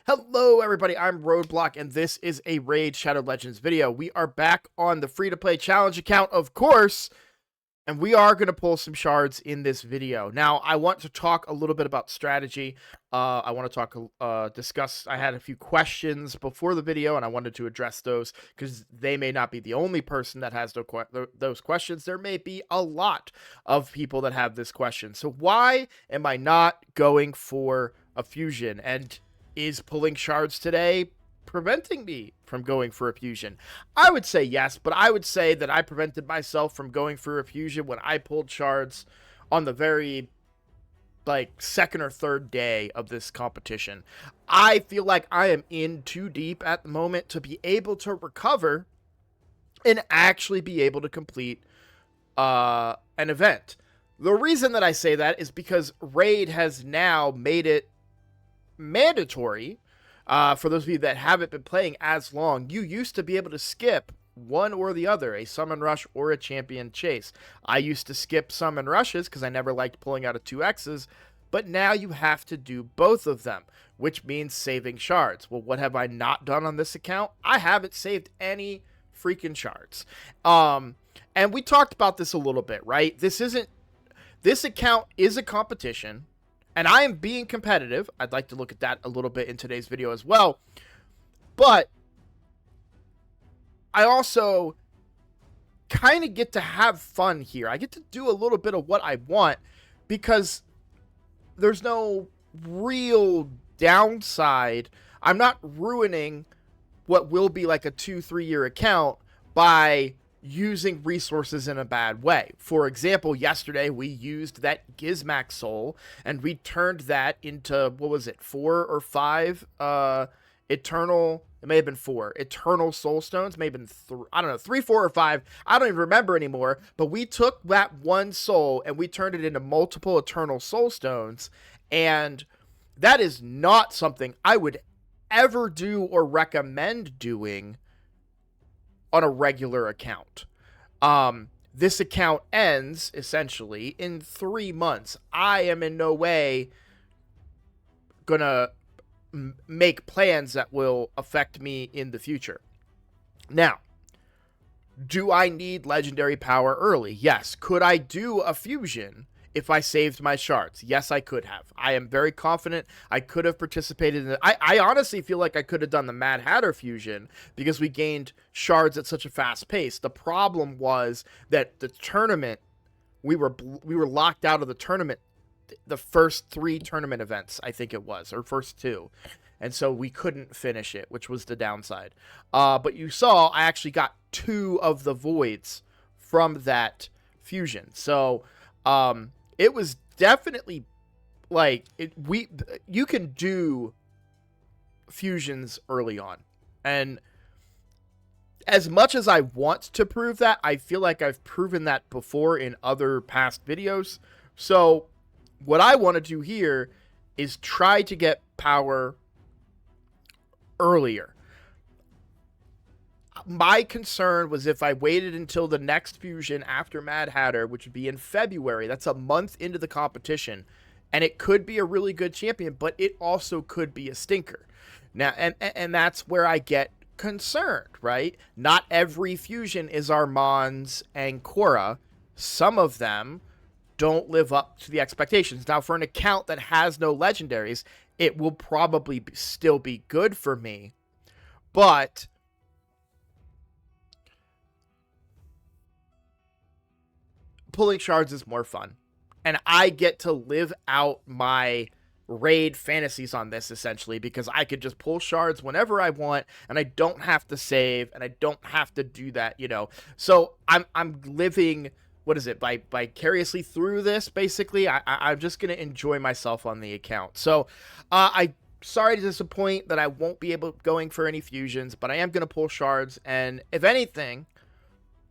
Hello everybody, I'm Roadblock and this is a Raid Shadow Legends video. We are back on the free-to-play challenge account, of course, and we are going to pull some shards in this video. Now, I want to talk a little bit about strategy. I want to discuss, I had a few questions before the video and I wanted to address those because they may not be the only person that has those questions. There may be a lot of people that have this question. So why am I not going for a fusion? And is pulling shards today preventing me from going for a fusion? I would say yes, but I would say that I prevented myself from going for a fusion when I pulled shards on the very second or third day of this competition. I feel like I am in too deep at the moment to be able to recover and actually be able to complete an event. The reason that I say that is because Raid has now made it mandatory for those of you that haven't been playing as long. You used to be able to skip one or the other, a summon rush or a champion chase. I used to skip summon rushes because I never liked pulling out of 2Xs, but now you have to do both of them, which means saving shards. Well, what have I not done on this account? I haven't saved any freaking shards. And we talked about this a little bit, right? This account is a competition, and I am being competitive. I'd like to look at that a little bit in today's video as well. But I also kind of get to have fun here. I get to do a little bit of what I want because there's no real downside. I'm not ruining what will be like a 2-3 year account by using resources in a bad way. For example, yesterday we used that Gizmac soul and we turned that into, what was it, 4 or 5 eternal, it may have been 4 eternal soul stones, maybe 3, I don't know, 3, 4, or 5, I don't even remember anymore. But we took that one soul and we turned it into multiple eternal soul stones, and that is not something I would ever do or recommend doing on a regular account. This account ends essentially in 3 months. I am in no way gonna make plans that will affect me in the future. Now, do I need legendary power early? Yes. Could I do a fusion if I saved my shards? Yes, I could have. I am very confident I could have participated in it. I honestly feel like I could have done the Mad Hatter fusion because we gained shards at such a fast pace. The problem was that the tournament, we were locked out of the tournament, the first 3 tournament events, I think it was, or first 2. And so we couldn't finish it, which was the downside. But you saw I actually got 2 of the voids from that fusion. So, it was definitely like you can do fusions early on. And as much as I want to prove that, I feel like I've proven that before in other past videos. So what I want to do here is try to get power earlier. My concern was if I waited until the next fusion after Mad Hatter, which would be in February, that's a month into the competition, and it could be a really good champion, but it also could be a stinker. Now, and that's where I get concerned, right? Not every fusion is Armand's and Korra. Some of them don't live up to the expectations. Now, for an account that has no legendaries, it will probably still be good for me, but pulling shards is more fun, and I get to live out my raid fantasies on this essentially because I could just pull shards whenever I want, and I don't have to save, and I don't have to do that, you know. So I'm living, what is it, vicariously through this. Basically, I'm just gonna enjoy myself on the account. So I sorry to disappoint that I won't be able going for any fusions, but I am gonna pull shards, and if anything,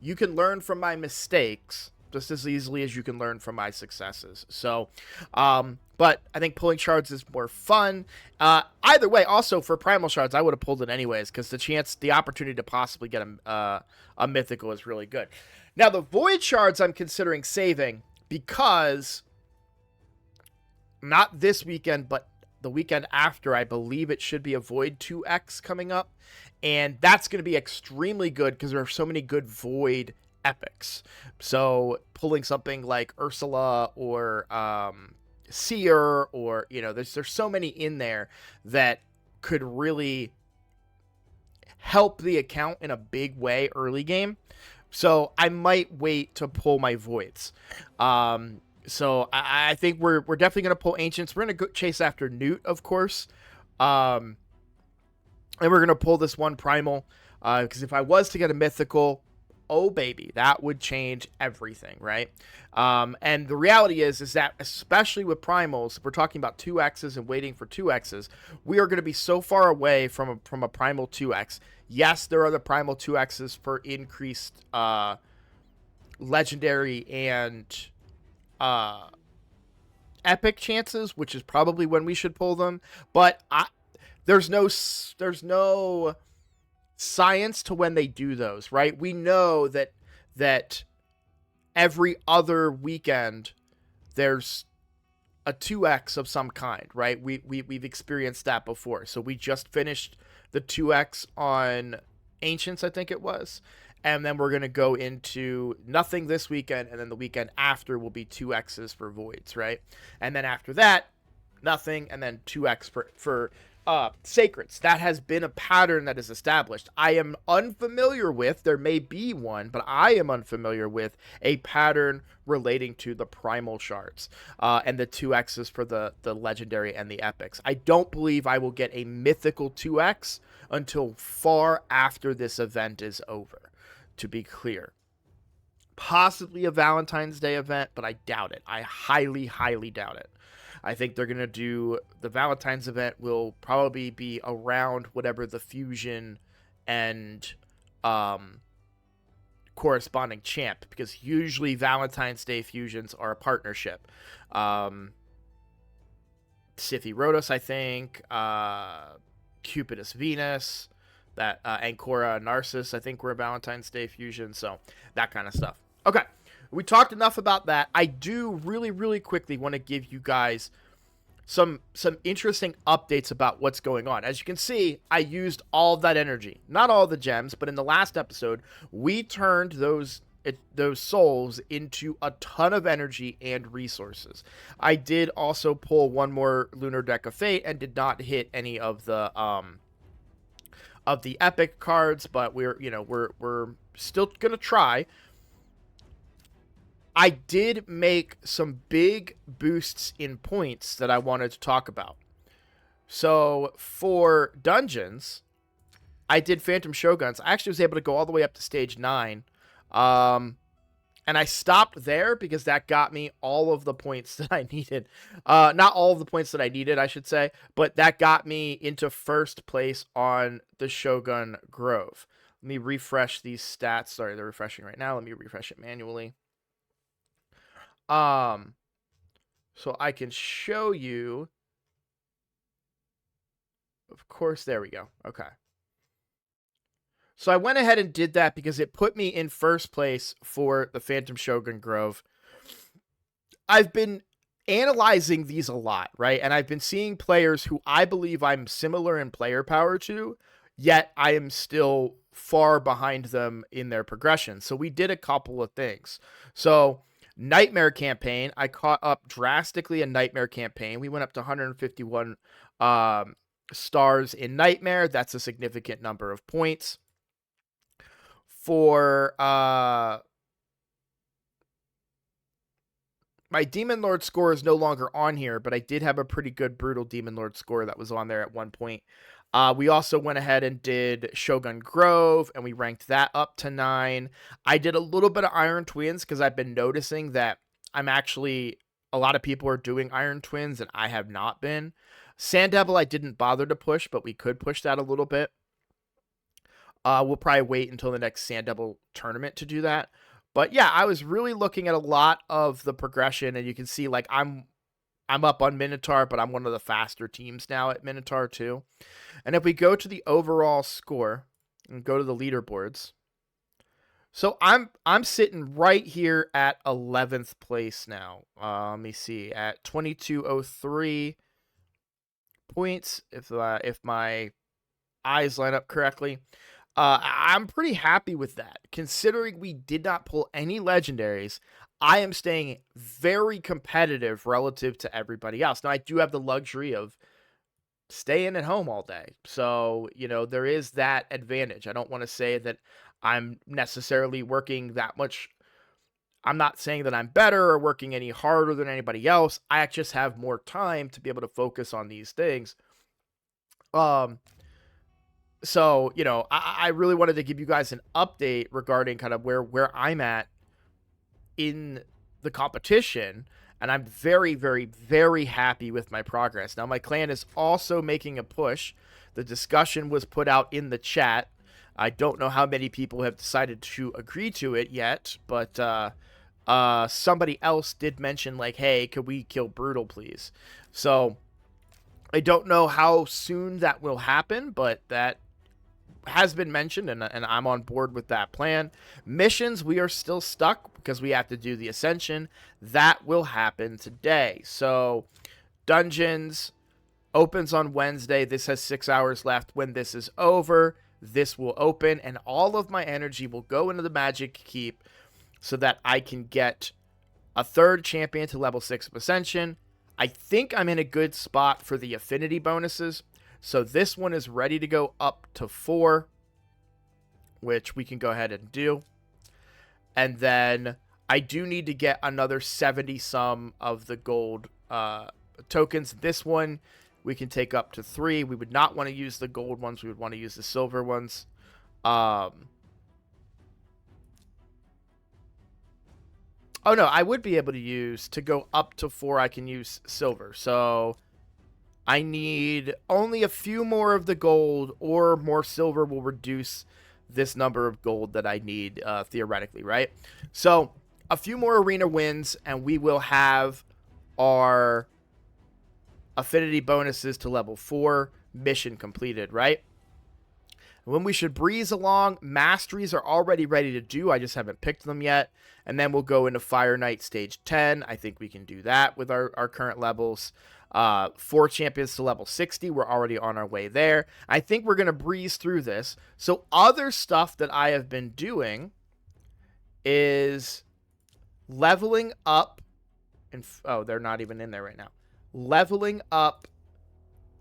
you can learn from my mistakes just as easily as you can learn from my successes. So, but I think pulling shards is more fun. Either way, also for Primal shards, I would have pulled it anyways because the opportunity to possibly get a mythical is really good. Now, the Void shards I'm considering saving because not this weekend, but the weekend after, I believe it should be a Void 2X coming up. And that's going to be extremely good because there are so many good Void epics. So pulling something like Ursula or Seer, or there's so many in there that could really help the account in a big way early game. So I might wait to pull my Voids. So I think we're definitely gonna pull Ancients. We're gonna go chase after Newt, of course. And we're gonna pull this one Primal. Because if I was to get a mythical, oh baby, that would change everything, right? And the reality is that especially with primals, we're talking about 2X's and waiting for 2X's. We are going to be so far away from a primal 2X. Yes, there are the primal 2X's for increased legendary and epic chances, which is probably when we should pull them. But there's no science to when they do those, right? We know that every other weekend there's a 2X of some kind, right? We've experienced that before. So we just finished the 2X on Ancients, I think it was. And then we're going to go into nothing this weekend, and then the weekend after will be 2X's for Voids, right? And then after that, nothing, and then 2X for Sacreds. That has been a pattern that is established. I am unfamiliar with, there may be one, but I am unfamiliar with a pattern relating to the primal shards and the 2X's for the legendary and the epics. I don't believe I will get a mythical 2X until far after this event is over, to be clear. Possibly a Valentine's Day event, but I doubt it. I highly, highly doubt it. I think they're going to do the Valentine's event will probably be around whatever the fusion and corresponding champ, because usually Valentine's Day fusions are a partnership. Siphi Rhodos, I think, Cupidus Venus, that Ancora Narcissus, I think, were a Valentine's Day fusion, so that kind of stuff. Okay. We talked enough about that. I do really, really quickly want to give you guys some interesting updates about what's going on. As you can see, I used all of that energy. Not all the gems, but in the last episode, we turned those souls into a ton of energy and resources. I did also pull one more Lunar Deck of Fate and did not hit any of the epic cards, but we're still gonna try. I did make some big boosts in points that I wanted to talk about. So for dungeons, I did Phantom Shoguns. I actually was able to go all the way up to stage 9. And I stopped there because that got me all of the points that I needed. Not all of the points that I needed, I should say, but that got me into first place on the Shogun Grove. Let me refresh these stats. Sorry, they're refreshing right now. Let me refresh it manually. So I can show you. Of course, there we go. Okay. So I went ahead and did that because it put me in first place for the Phantom Shogun Grove. I've been analyzing these a lot, right? And I've been seeing players who I believe I'm similar in player power to, yet I am still far behind them in their progression. So we did a couple of things. So Nightmare Campaign, I caught up drastically in Nightmare Campaign. We went up to 151 stars in Nightmare. That's a significant number of points. For my Demon Lord score is no longer on here, but I did have a pretty good Brutal Demon Lord score that was on there at one point. We also went ahead and did Shogun Grove, and we ranked that up to 9. I did a little bit of Iron Twins because I've been noticing that a lot of people are doing Iron Twins, and I have not been. Sand Devil I didn't bother to push, but we could push that a little bit. We'll probably wait until the next Sand Devil tournament to do that. But yeah, I was really looking at a lot of the progression, and you can see like I'm up on Minotaur, but I'm one of the faster teams now at Minotaur too. And if we go to the overall score and go to the leaderboards, so I'm sitting right here at 11th place now. Let me see, at 2203. points if my eyes line up correctly. I'm pretty happy with that. Considering we did not pull any legendaries, I am staying very competitive relative to everybody else. Now, I do have the luxury of staying at home all day. So, there is that advantage. I don't want to say that I'm necessarily working that much. I'm not saying that I'm better or working any harder than anybody else. I just have more time to be able to focus on these things. Um, so, I really wanted to give you guys an update regarding kind of where I'm at in the competition, and I'm very, very, very happy with my progress. Now, my clan is also making a push. The discussion was put out in the chat. I don't know how many people have decided to agree to it yet, but somebody else did mention, like, hey, could we kill Brutal, please? So I don't know how soon that will happen, but that has been mentioned, and I'm on board with that plan. Missions, we are still stuck because we have to do the Ascension. That will happen today. So, Dungeons opens on Wednesday. This has 6 hours left. When this is over, this will open, and all of my energy will go into the Magic Keep so that I can get a 3rd champion to level 6 of Ascension. I think I'm in a good spot for the affinity bonuses. So this one is ready to go up to 4, which we can go ahead and do. And then I do need to get another 70 some of the gold tokens. This one we can take up to 3. We would not want to use the gold ones. We would want to use the silver ones. Oh, no, I would be able to use, to go up to 4, I can use silver. So I need only a few more of the gold, or more silver will reduce this number of gold that I need, theoretically, right? So a few more arena wins, and we will have our affinity bonuses to level 4, mission completed, right? When we should breeze along, masteries are already ready to do. I just haven't picked them yet. And then we'll go into Fire Knight stage 10. I think we can do that with our current levels. 4 champions to level 60. We're already on our way there. I think we're going to breeze through this. So other stuff that I have been doing is leveling up. Oh, they're not even in there right now. Leveling up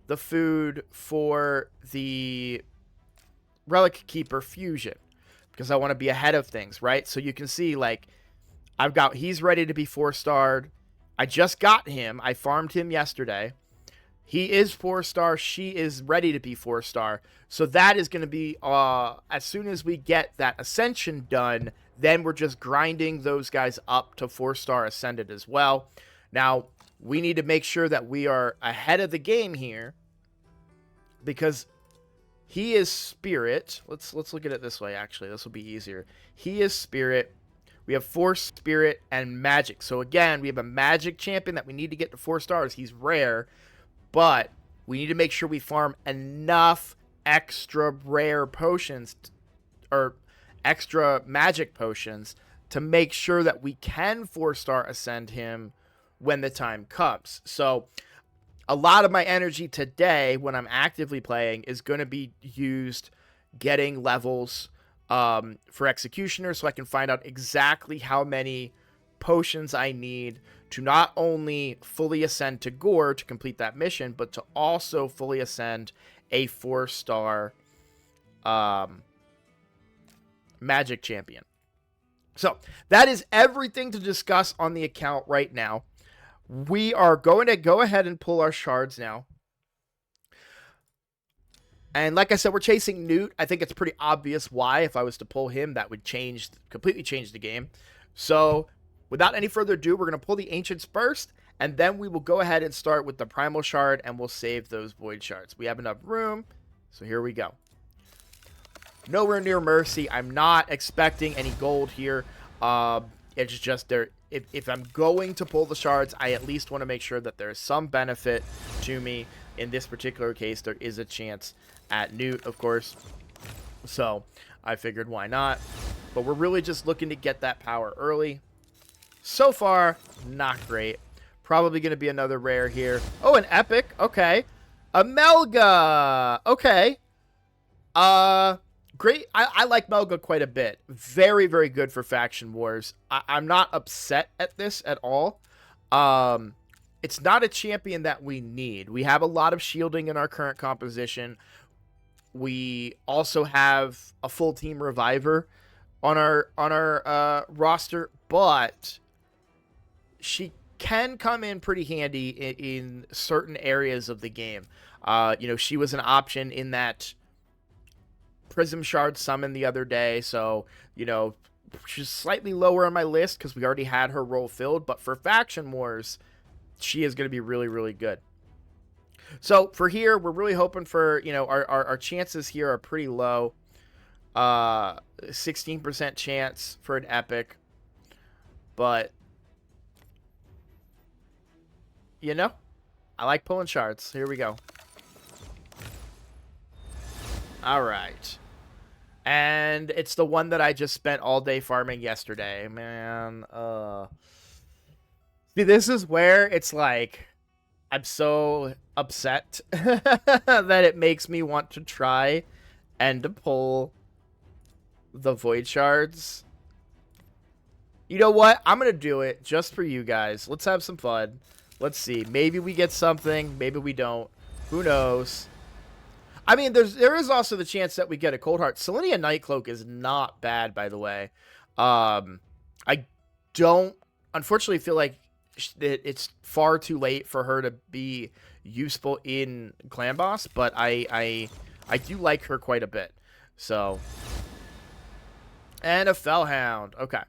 the food for the Relic Keeper Fusion, because I want to be ahead of things, right? So you can see, like, he's ready to be 4-starred. I just got him. I farmed him yesterday. He is 4-star. She is ready to be 4-star. So that is going to be, as soon as we get that Ascension done, then we're just grinding those guys up to 4-star Ascended as well. Now, we need to make sure that we are ahead of the game here, because he is Spirit. Let's look at it this way, actually. This will be easier. He is Spirit. We have 4 Spirit and Magic. So again, we have a Magic champion that we need to get to 4 stars. He's rare, but we need to make sure we farm enough extra rare potions, or extra Magic potions, to make sure that we can 4-star ascend him when the time comes. So a lot of my energy today, when I'm actively playing, is going to be used getting levels for Executioner, so I can find out exactly how many potions I need to not only fully ascend to Gore to complete that mission, but to also fully ascend a 4-star Magic champion. So that is everything to discuss on the account right now. We are going to go ahead and pull our shards now. And like I said, we're chasing Newt. I think it's pretty obvious why. If I was to pull him, that would completely change the game. So without any further ado, we're going to pull the Ancients first, and then we will go ahead and start with the Primal Shard, and we'll save those Void Shards. We have enough room, so here we go. Nowhere near Mercy. I'm not expecting any gold here. It's just there. If I'm going to pull the shards, I at least want to make sure that there is some benefit to me. In this particular case, there is a chance at Newt, of course. So I figured, why not? But we're really just looking to get that power early. So far, not great. Probably going to be another rare here. Oh, an epic. Okay. Amelga. Okay. Uh, Great. I like Melga quite a bit. Very, very good for Faction Wars. I'm not upset at this at all. Um, it's not a champion that we need. We have a lot of shielding in our current composition. We also have a full team reviver on our roster, but she can come in pretty handy in certain areas of the game. You know, she was an option in that Prism Shard summon the other day, so, you know, she's slightly lower on my list because we already had her role filled, but for Faction Wars, she is going to be really, really good. So for here, we're really hoping for, you know, our chances here are pretty low. 16% chance for an epic, but, you know, I like pulling shards. Here we go. All right. And it's the one that I just spent all day farming yesterday. Man, see, this is where it's like, I'm so upset that it makes me want to try and to pull the Void Shards. You know what? I'm going to do it just for you guys. Let's have some fun. Let's see. Maybe we get something. Maybe we don't. Who knows? I mean, there is also the chance that we get a Cold Heart. Selenia Nightcloak is not bad, by the way. I don't, unfortunately, feel like it's far too late for her to be useful in Clan Boss, but I do like her quite a bit. So, and a Fellhound. Okay.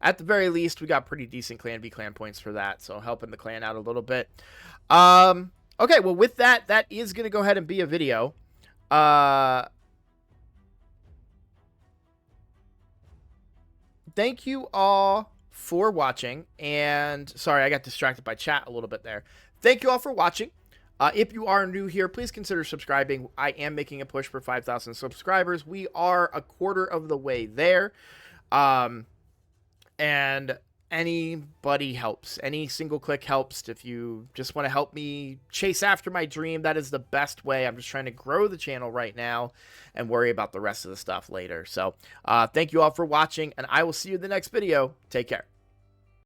At the very least, we got pretty decent Clan v Clan points for that, so helping the clan out a little bit. Okay, well, with that, that is going to go ahead and be a video. Thank you all for watching, and sorry, I got distracted by chat a little bit there. Thank you all for watching. If you are new here, please consider subscribing. I am making a push for 5,000 subscribers. We are a quarter of the way there. And anybody helps. Any single click helps. If you just want to help me chase after my dream, that is the best way. I'm just trying to grow the channel right now and worry about the rest of the stuff later. So thank you all for watching, and I will see you in the next video. Take care.